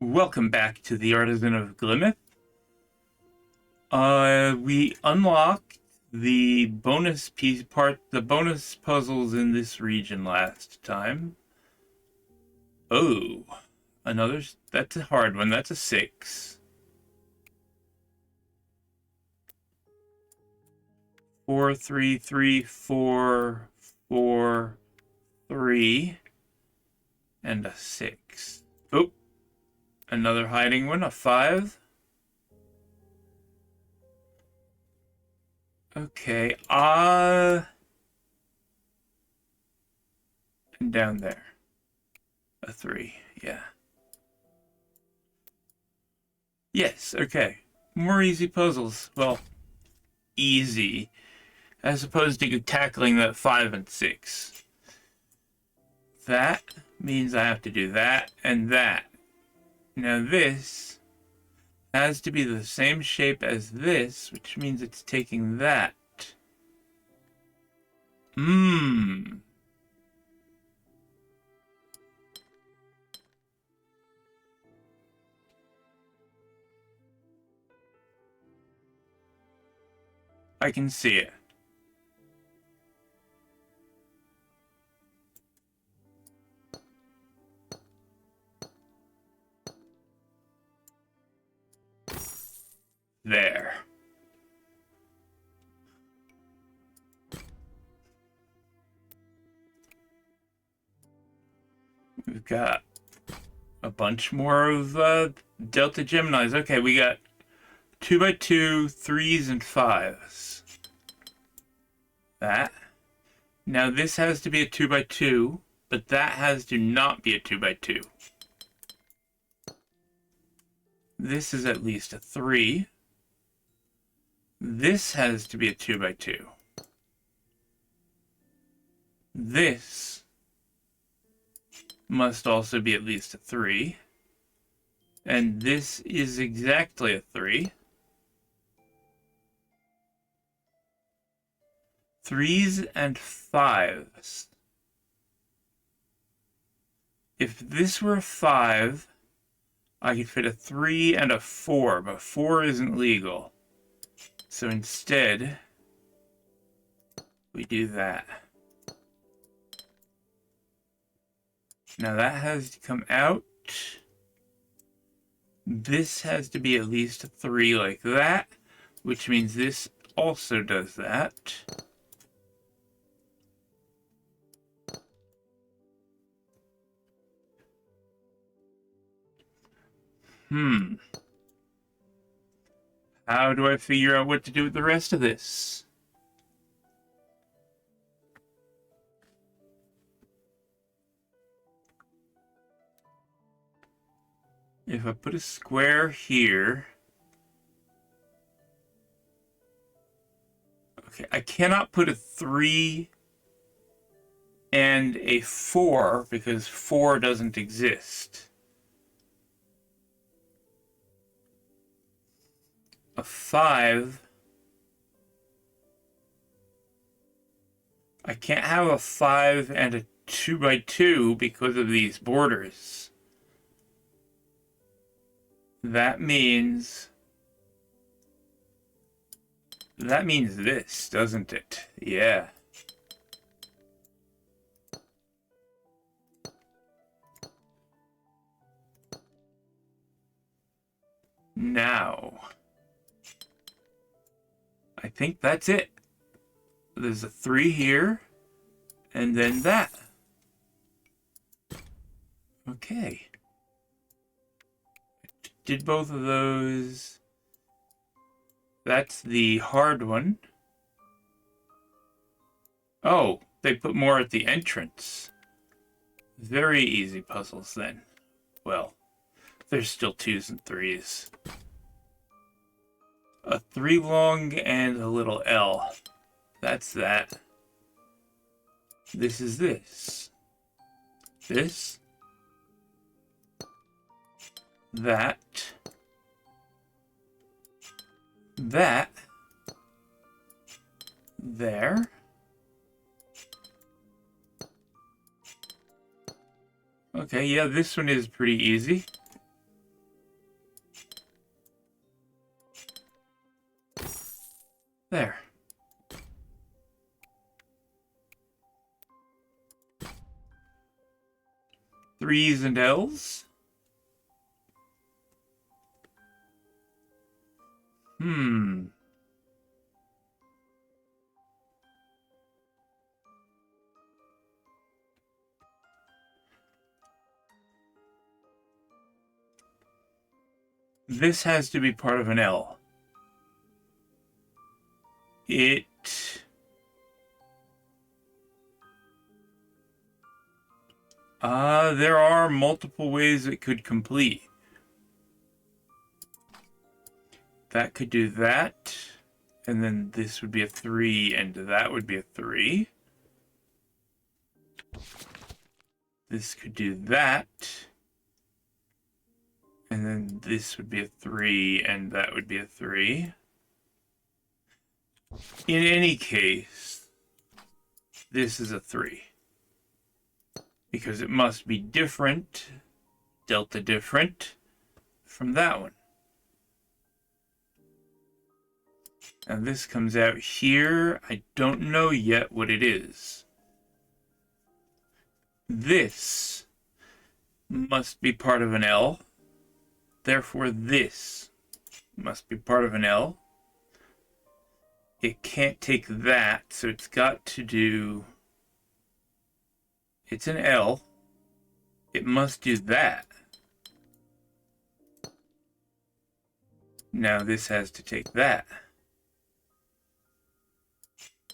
Welcome back to the Artisan of Glimmith. We unlocked the bonus the bonus puzzles in this region last time. Oh, that's a hard one. That's a 6. 4, 3, 3, 4, 4, 3, and a 6. Oh, another hiding one, a 5. Okay, and down there. A 3, yeah. Yes, okay. More easy puzzles. Well, easy. As opposed to tackling that 5 and 6. That means I have to do that and that. Now this has to be the same shape as this, which means it's taking that. Mmm. I can see it. There. We've got a bunch more of Delta Geminis. Okay, we got 2x2, 3s, and 5s. That. Now this has to be a 2x2, but that has to not be a 2x2. This is at least a 3. This has to be a 2x2. This must also be at least a 3. And this is exactly a 3. 3s and 5s. If this were a 5, I could fit a 3 and a 4, but 4 isn't legal. So instead, we do that. Now that has to come out. This has to be at least a 3 like that, which means this also does that. How do I figure out what to do with the rest of this? If I put a square here... Okay, I cannot put a 3 and a 4 because 4 doesn't exist. A 5. I can't have a 5 and a 2x2 because of these borders. That means this, doesn't it? Yeah. Now, I think that's it. There's a 3 here, and then that. Okay. Did both of those. That's the hard one. Oh, they put more at the entrance. Very easy puzzles then. Well, there's still 2s and 3s. A 3 long and a little L. That's that. This is this. This. That. That. There. Okay, yeah, this one is pretty easy. There. Threes and L's. This has to be part of an L. There are multiple ways it could complete. That could do that, and then this would be a 3, and that would be a 3. This could do that, and then this would be a 3, and that would be a 3. In any case, this is a 3. Because it must be different, delta different, from that one. Now this comes out here. I don't know yet what it is. This must be part of an L. Therefore, this must be part of an L. It can't take that, so it's got to do... It's an L. It must do that. Now this has to take that.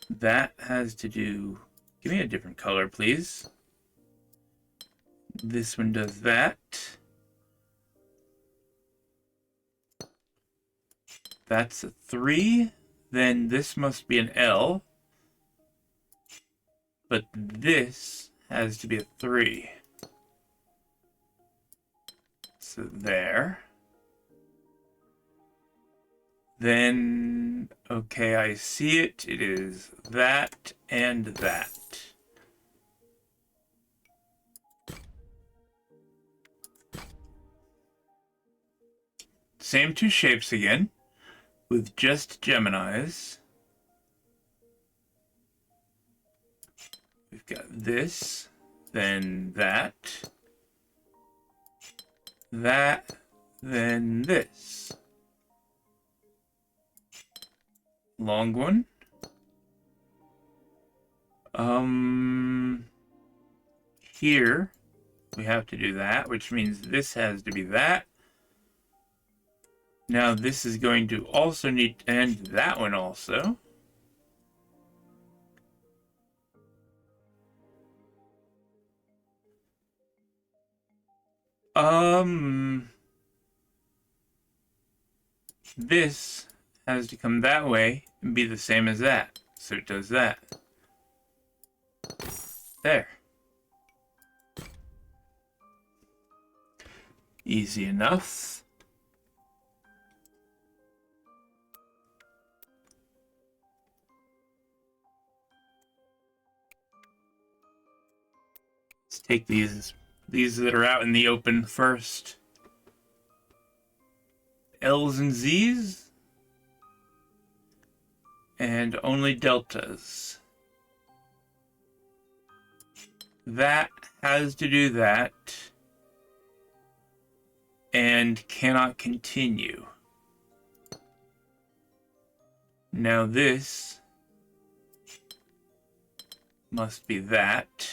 That has to do... Give me a different color, please. This one does that. That's a 3. Then this must be an L. But this has to be a 3. So there. Then, okay, I see it. It is that and that. Same two shapes again, with just Geminis. We've got this, then that, then this. Long one. Here we have to do that, which means this has to be that. Now this is going to also need to end that one also. This has to come that way and be the same as that. So it does that. There. Easy enough. Let's take these that are out in the open first. L's and Z's. And only deltas. That has to do that. And cannot continue. Now this must be that.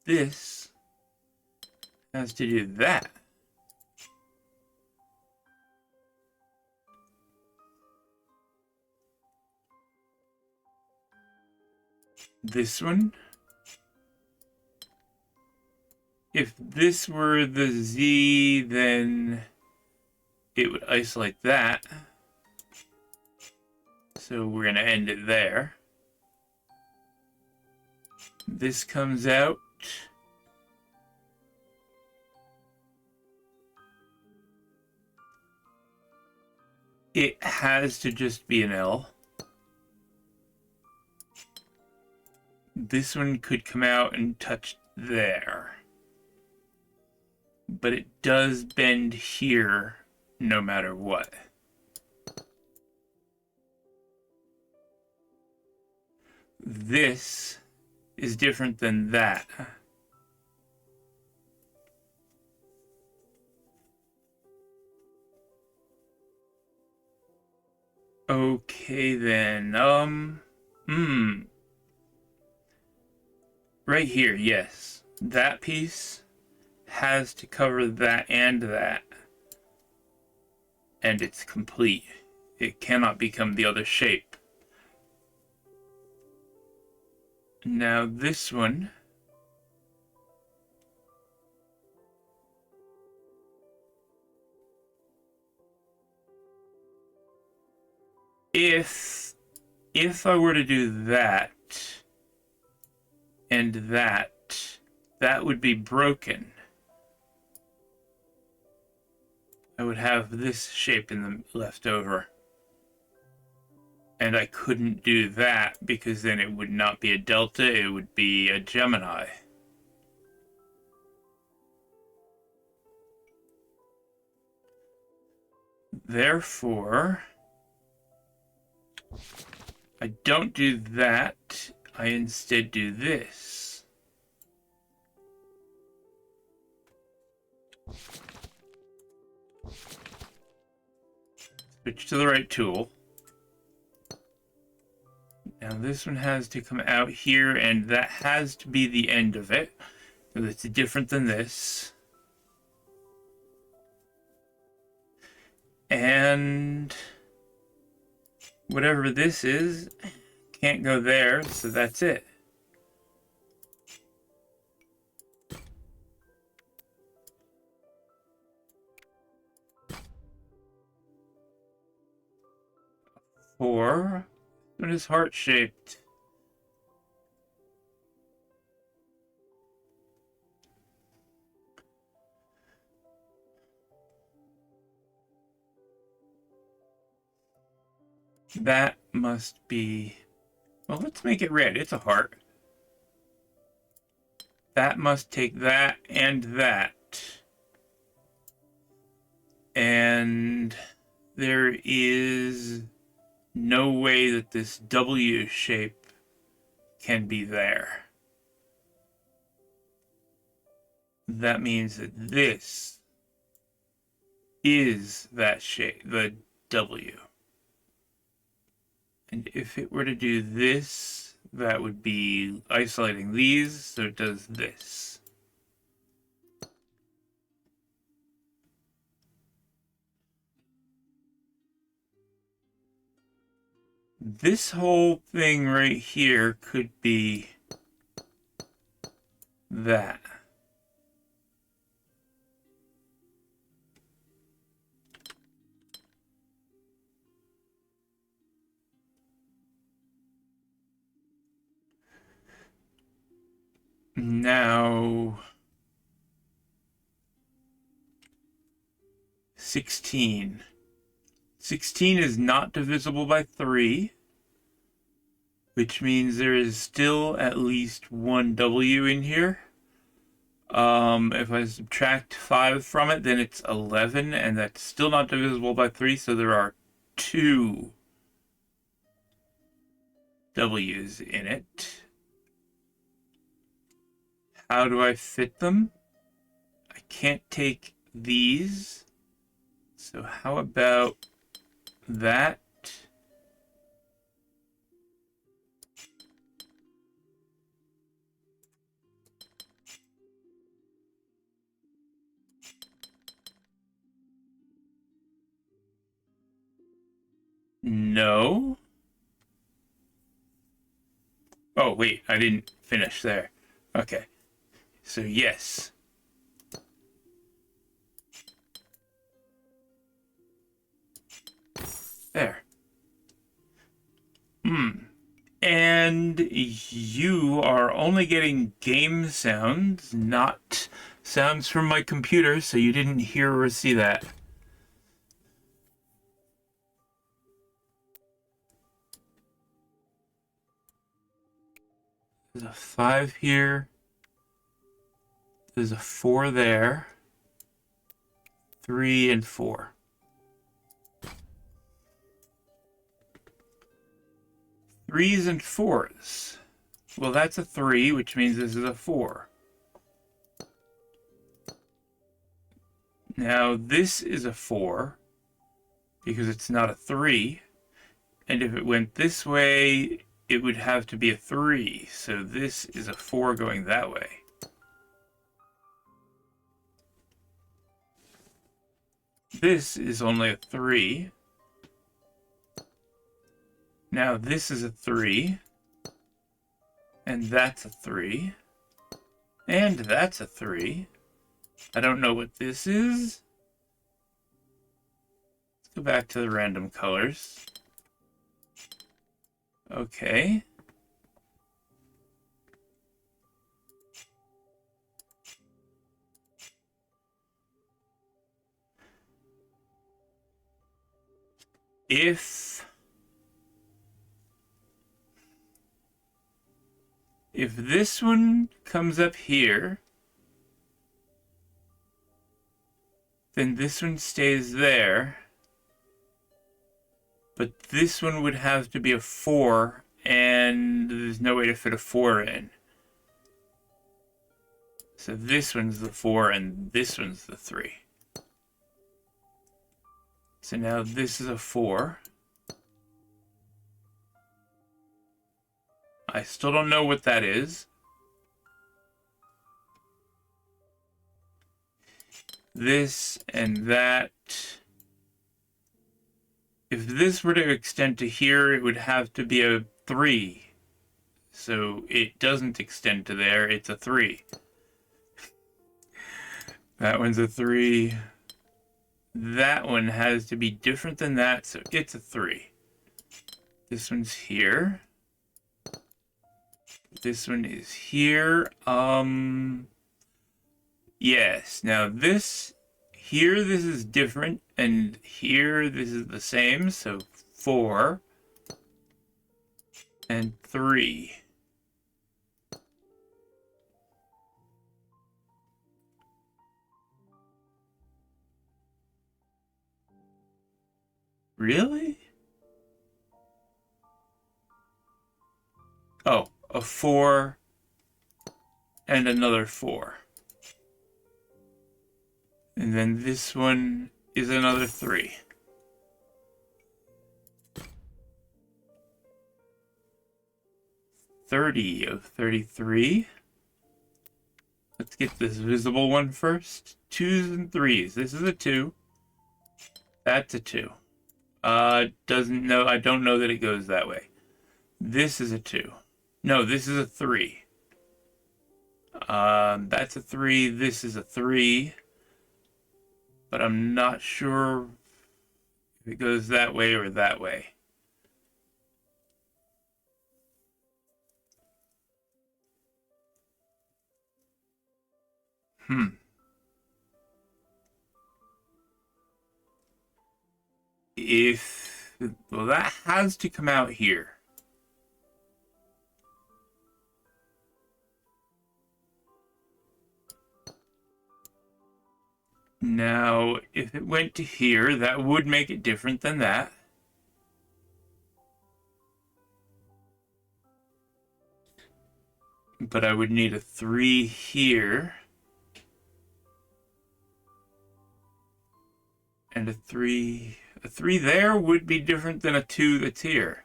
This has to do that. This one. If this were the Z, then it would isolate that. So we're going to end it there. This comes out. It has to just be an L. This one could come out and touch there. But it does bend here no matter what. this is different than that. Okay then, right here, yes. That piece has to cover that and that. And it's complete. It cannot become the other shape. Now this one, if I were to do that and that would be broken. I would have this shape in the left over. And I couldn't do that because then it would not be a delta, it would be a Gemini. Therefore, I don't do that, I instead do this. Switch to the right tool. Now this one has to come out here, and that has to be the end of it. So it's different than this. And whatever this is, can't go there, so that's it. Four. It is heart-shaped. That must be... Well, let's make it red. It's a heart. That must take that and that. And there is no way that this W shape can be there. That means that this is that shape, the W. And if it were to do this, that would be isolating these, so it does this. This whole thing right here could be that. Now, 16. 16 is not divisible by 3, which means there is still at least one W in here. If I subtract 5 from it, then it's 11, and that's still not divisible by 3, so there are 2 W's in it. How do I fit them? I can't take these. So how about that? No. Oh, wait, I didn't finish there. Okay. So yes. There. And you are only getting game sounds, not sounds from my computer, so you didn't hear or see that. There's a 5 here. There's a 4 there. 3 and 4. 3s and 4s. Well, that's a 3, which means this is a 4. Now, this is a 4, because it's not a 3. And if it went this way, it would have to be a 3. So this is a 4 going that way. This is only a 3. Now this is a 3. And that's a 3. And that's a 3. I don't know what this is. Let's go back to the random colors. Okay. If this one comes up here, then this one stays there. But this one would have to be a 4, and there's no way to fit a 4 in. So this one's the 4, and this one's the 3. So now this is a 4. I still don't know what that is. This and that. If this were to extend to here, it would have to be a 3. So it doesn't extend to there, it's a 3. That one's a 3. That one has to be different than that, so it gets a 3. This one's here. This one is here. Yes. Now this here, this is different, and here this is the same. So 4 and 3. Really? Oh, a 4 and another 4. And then this one is another 3. $30 of 33. Let's get this visible one first. 2s and 3s. This is a 2. That's a 2. I don't know that it goes that way. This is a 2. No, this is a 3. That's a 3. This is a 3. But I'm not sure if it goes that way or that way. Well, that has to come out here. Now, if it went to here, that would make it different than that. But I would need a 3 here. And a 3 there would be different than a 2 that's here.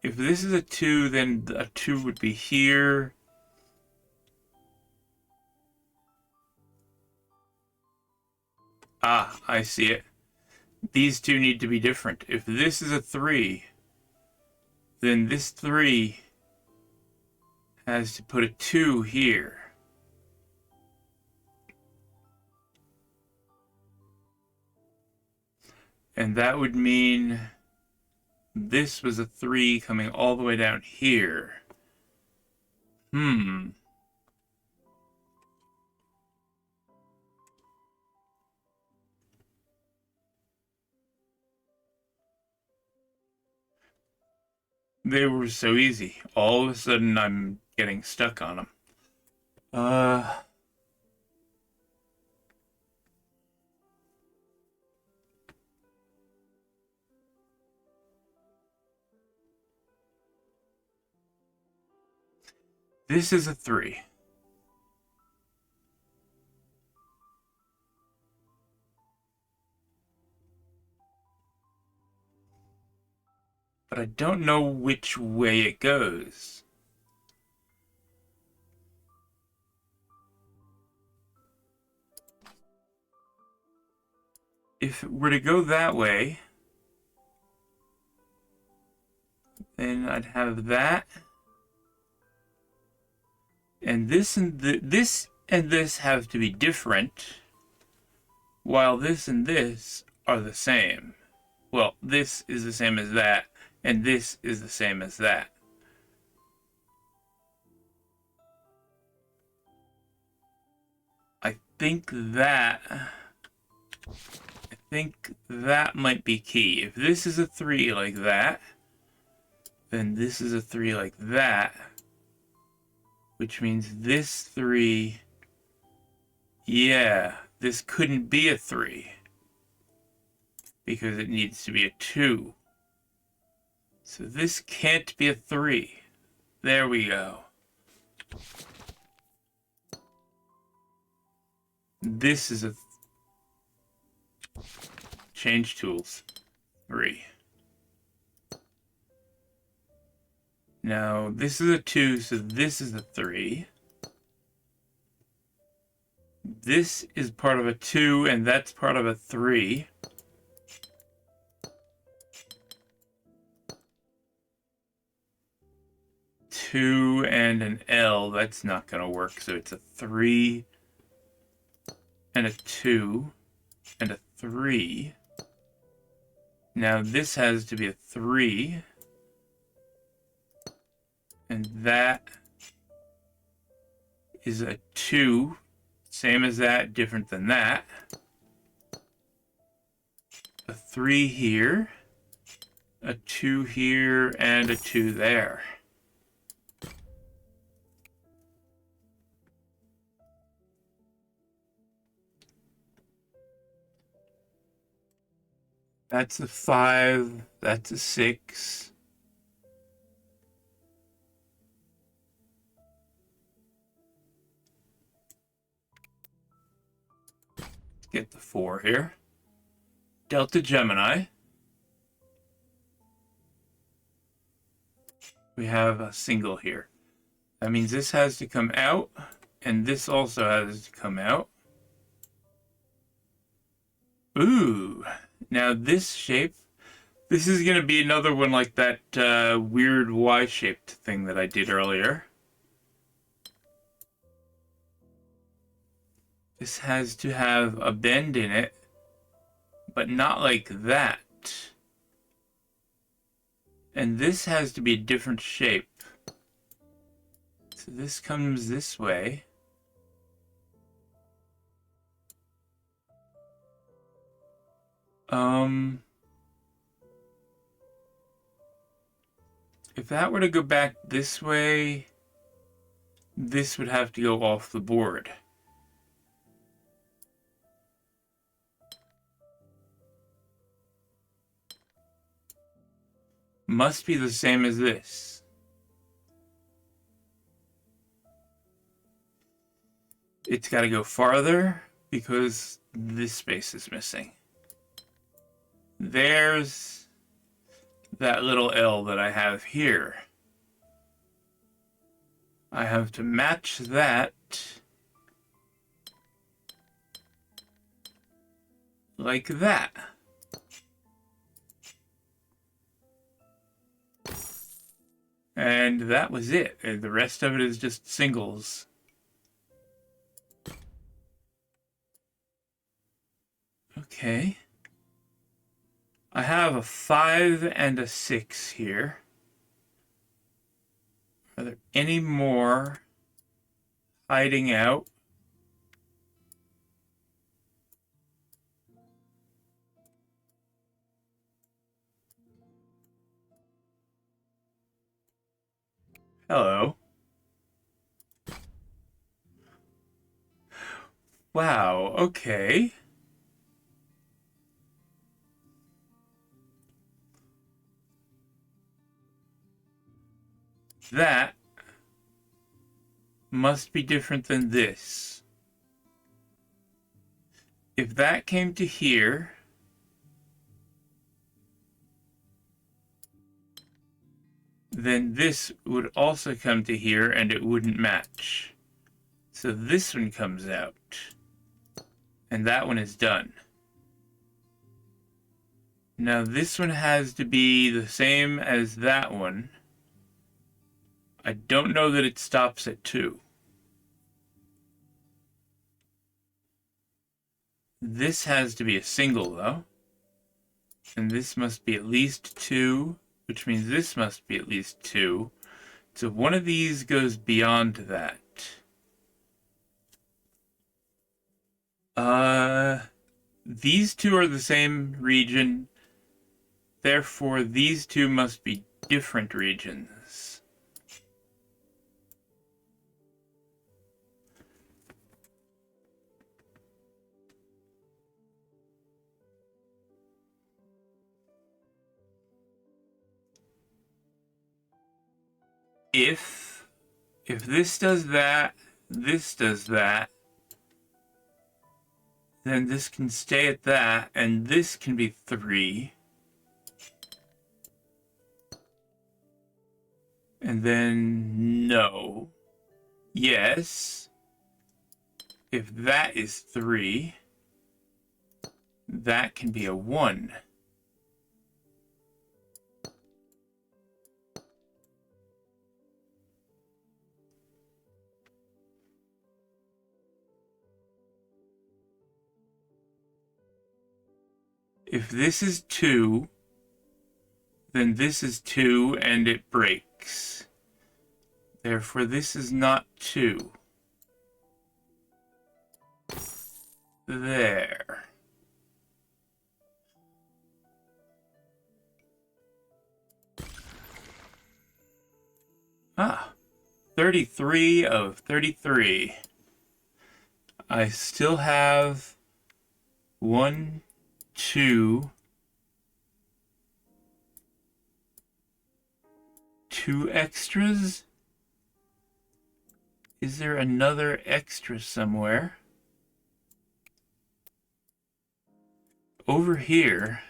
If this is a 2, then a 2 would be here. Ah, I see it. These two need to be different. If this is a 3, then this 3 has to put a 2 here. And that would mean this was a 3 coming all the way down here. They were so easy. All of a sudden, I'm getting stuck on them. This is a 3. But I don't know which way it goes. If it were to go that way, then I'd have that. And this and this and this have to be different, while this and this are the same. Well, this is the same as that, and this is the same as that. I think that might be key. If this is a 3 like that, then this is a 3 like that, which means this 3, yeah, this couldn't be a 3 because it needs to be a 2. So this can't be a 3. There we go. This is a change tools 3. Now this is a 2, so this is a 3. This is part of a 2, and that's part of a 3. Two and an L, that's not going to work, so it's a 3 and a 2 and a 3. Now this has to be a 3, and that is a 2, same as that, different than that. A 3 here, a 2 here, and a 2 there. That's a 5, that's a 6. Let's get the 4 here. Delta Gemini. We have a single here. That means this has to come out, and this also has to come out. Ooh. Now this shape, this is going to be another one like that weird Y-shaped thing that I did earlier. This has to have a bend in it, but not like that. And this has to be a different shape. So this comes this way. If that were to go back this way, this would have to go off the board. Must be the same as this. It's got to go farther because this space is missing. There's that little L that I have here. I have to match that like that. And that was it. The rest of it is just singles. Okay. I have a 5 and a 6 here. Are there any more hiding out? Hello. Wow, okay. That must be different than this. If that came to here, then this would also come to here and it wouldn't match. So this one comes out. And that one is done. Now this one has to be the same as that one. I don't know that it stops at 2. This has to be a single though. And this must be at least 2, which means this must be at least 2. So one of these goes beyond that. These two are the same region. Therefore, these two must be different regions. If this does that, then this can stay at that, and this can be 3. And then no. Yes. If that is 3, that can be a 1. If this is 2, then this is 2 and it breaks. Therefore, this is not 2. There. Ah, 33 of 33. I still have 1, 2 extras? Is there another extra somewhere? Over here,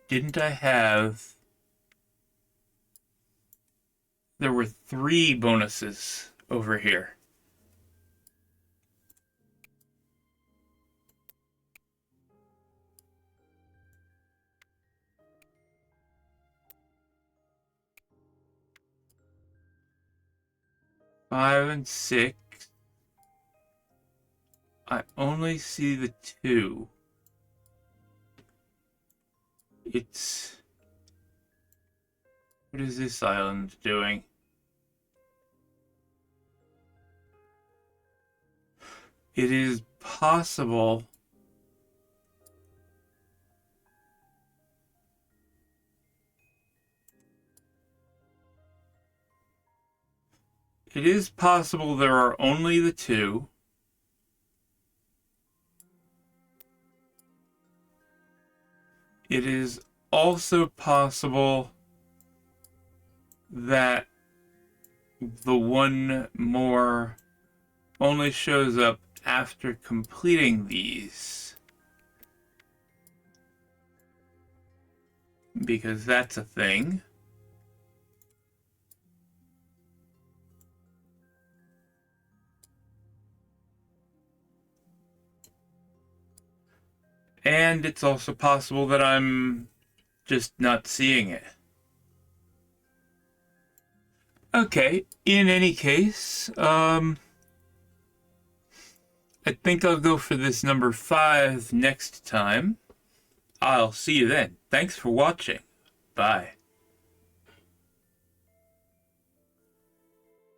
didn't I have... There were 3 bonuses over here. Five and 6. I only see the 2. It's... What is this island doing? It is possible... It is possible there are only the 2. It is also possible that the 1 more only shows up after completing these. Because that's a thing. And it's also possible that I'm just not seeing it. Okay, in any case, I think I'll go for this number 5 next time. I'll see you then. Thanks for watching. Bye.